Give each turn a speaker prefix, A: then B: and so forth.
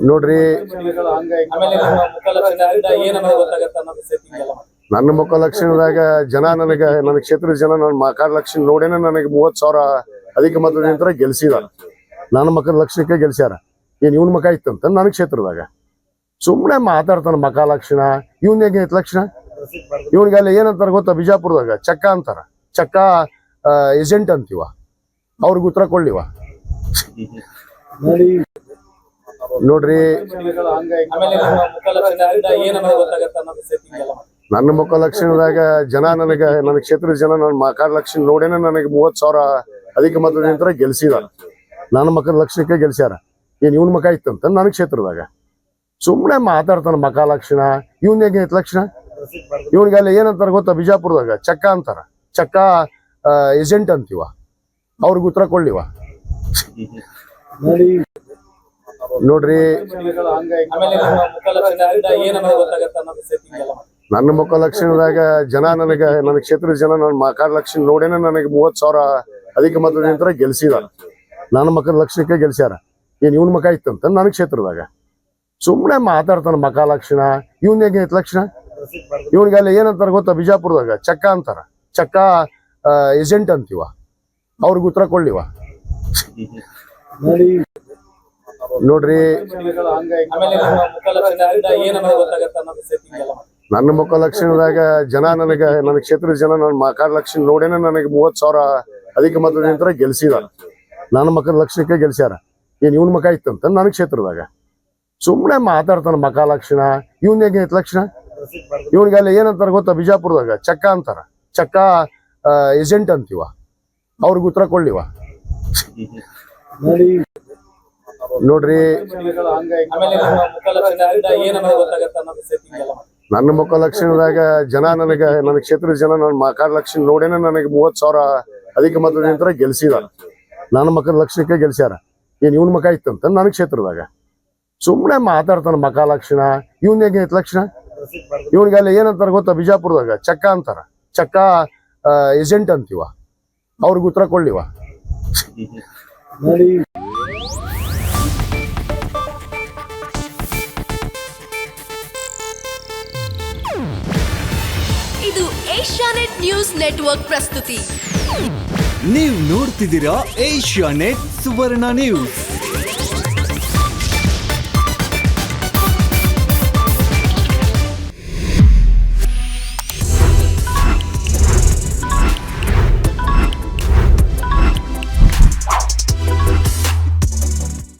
A: ನೋಡ್ರಿ, ನನ್ನ ಮುಖ ಲಕ್ಷಣದಾಗ ಜನ ನನ್ನ ಕ್ಷೇತ್ರದ ಜನ ನನ್ನ ಮಕರ ಲಕ್ಷಣ ನೋಡೇನೆ ನನಗೆ 30,000 ಅಧಿಕ ಮತದಿಂದ ಗೆಲ್ಸಿದ. ನನ್ನ ಮಕದ ಲಕ್ಷಣಕ್ಕೆ ಗೆಲ್ಸ್ಯಾರ. ಏನ್ ಇವನ್ ಮಕ ಇತ್ತಂತ ನನ್ನ ಕ್ಷೇತ್ರದಾಗ ಸುಮ್ಮನೆ ಮಾತಾಡ್ತಾನ. ಮಕ ಲಕ್ಷಣ ಇವನ್ ಹೇಗೆ ಐತ್ ಲಕ್ಷಣ? ಇವನ್ಗೆಲ್ಲ ಏನಂತಾರ ಗೊತ್ತಾ? ಬಿಜಾಪುರದಾಗ ಚಕ್ಕ ಅಂತಾರ. ಚಕ್ಕ ಏಜೆಂಟ್ ಅಂತೀವ. ಅವ್ರಿಗೆ ಉತ್ತರ ಕೊಡ್ಲಿವ. ನೋಡ್ರಿ, ನನ್ನ ಮುಖ ಲಕ್ಷಣದಾಗ ಜನ ನನ್ನ ಕ್ಷೇತ್ರದ ಜನ ನನ್ನ ಮಕರ ಲಕ್ಷಣ ನೋಡೇನೆ ನನಗೆ 30,000 ಅಧಿಕ ಮತದಿಂದ ಗೆಲ್ಸಿದ. ನನ್ನ ಮಕದ ಲಕ್ಷಣಕ್ಕೆ ಗೆಲ್ಸ್ಯಾರ. ಏನ್ ಇವನ್ ಮಕ ಇತ್ತಂತ ನನ್ನ ಕ್ಷೇತ್ರದಾಗ ಸುಮ್ಮನೆ ಮಾತಾಡ್ತಾನ. ಮಕ ಲಕ್ಷಣ ಇವನ್ ಹೇಗೆ ಐತ್ ಲಕ್ಷಣ? ಇವನ್ಗೆಲ್ಲ ಏನಂತಾರ ಗೊತ್ತಾ? ಬಿಜಾಪುರದಾಗ ಚಕ್ಕ ಅಂತಾರ. ಚಕ್ಕ ಏಜೆಂಟ್ ಅಂತೀವ. ಅವ್ರಿಗೆ ಉತ್ತರ ಕೊಡ್ಲಿವ. ನೋಡ್ರಿ, ನನ್ನ ಮುಖ ಲಕ್ಷಣದಾಗ ಜನ ನನ್ನ ಕ್ಷೇತ್ರದ ಜನ ನನ್ನ ಮಕರ ಲಕ್ಷಣ ನೋಡೇನೆ ನನಗೆ 30,000 ಅಧಿಕ ಮತದಿಂದ ಗೆಲ್ಸಿದ. ನನ್ನ ಮಕದ ಲಕ್ಷಣಕ್ಕೆ ಗೆಲ್ಸ್ಯಾರ. ಏನ್ ಇವನ್ ಮಕ ಇತ್ತಂತ ನನ್ನ ಕ್ಷೇತ್ರದಾಗ ಸುಮ್ಮನೆ ಮಾತಾಡ್ತಾನ. ಮಕ ಲಕ್ಷಣ ಇವನ್ ಹೇಗೆ ಐತ್ ಲಕ್ಷಣ? ಇವನ್ಗೆಲ್ಲ ಏನಂತಾರ ಗೊತ್ತಾ? ಬಿಜಾಪುರದಾಗ ಚಕ್ಕ ಅಂತಾರ. ಚಕ್ಕ ಏಜೆಂಟ್ ಅಂತೀವ. ಅವ್ರಿಗೆ ಉತ್ತರ ಕೊಡ್ಲಿವ. ನೋಡ್ರಿ, ನನ್ನ ಮುಖ ಲಕ್ಷಣದಾಗ ಜನ ನನ್ನ ಕ್ಷೇತ್ರದ ಜನ ನನ್ನ ಮಕರ ಲಕ್ಷಣ ನೋಡೇನೆ ನನಗೆ 30,000 ಅಧಿಕ ಮತದಿಂದ ಗೆಲ್ಸಿದ. ನನ್ನ ಮಕದ ಲಕ್ಷಣಕ್ಕೆ ಗೆಲ್ಸ್ಯಾರ. ಏನ್ ಇವನ್ ಮಕ ಇತ್ತಂತ ನನ್ನ ಕ್ಷೇತ್ರದಾಗ ಸುಮ್ಮನೆ ಮಾತಾಡ್ತಾನ. ಮಕ ಲಕ್ಷಣ ಇವನ್ ಹೇಗೆ ಐತ್ ಲಕ್ಷಣ? ಇವನ್ಗೆಲ್ಲ ಏನಂತಾರ ಗೊತ್ತಾ? ಬಿಜಾಪುರದಾಗ ಚಕ್ಕ ಅಂತಾರ. ಚಕ್ಕ ಏಜೆಂಟ್ ಅಂತೀವ. ಅವ್ರಿಗೆ ಉತ್ತರ ಕೊಡ್ಲಿವ. ನೋಡ್ರಿ, ನನ್ನ ಮುಖ ಲಕ್ಷಣದಾಗ ಜನ ನನ್ನ ಕ್ಷೇತ್ರದ ಜನ ನನ್ನ ಮಕರ ಲಕ್ಷಣ ನೋಡೇನೆ ನನಗೆ 30,000 ಅಧಿಕ ಮತದಿಂದ ಗೆಲ್ಸಿದ. ನನ್ನ ಮಕದ ಲಕ್ಷಣಕ್ಕೆ ಗೆಲ್ಸ್ಯಾರ. ಏನ್ ಇವನ್ ಮಕ ಇತ್ತಂತ ನನ್ನ ಕ್ಷೇತ್ರದಾಗ ಸುಮ್ಮನೆ ಮಾತಾಡ್ತಾನ. ಮಕ ಲಕ್ಷಣ ಇವನ್ ಹೇಗೆ ಐತ್ ಲಕ್ಷಣ? ಇವನ್ಗೆಲ್ಲ ಏನಂತಾರ ಗೊತ್ತಾ? ಬಿಜಾಪುರದಾಗ ಚಕ್ಕ ಅಂತಾರ. ಚಕ್ಕ ಏಜೆಂಟ್ ಅಂತೀವ. ಅವ್ರಿಗೆ ಉತ್ತರ ಕೊಡ್ಲಿವ.
B: ಇದು ಏಷ್ಯಾನೆಟ್ ನ್ಯೂಸ್ ನೆಟ್ವರ್ಕ್ ಪ್ರಸ್ತುತಿ.
C: ನೀವು ನೋಡ್ತಿದ್ದೀರಾ ಏಷ್ಯಾನೆಟ್ ಸುವರ್ಣ ನ್ಯೂಸ್.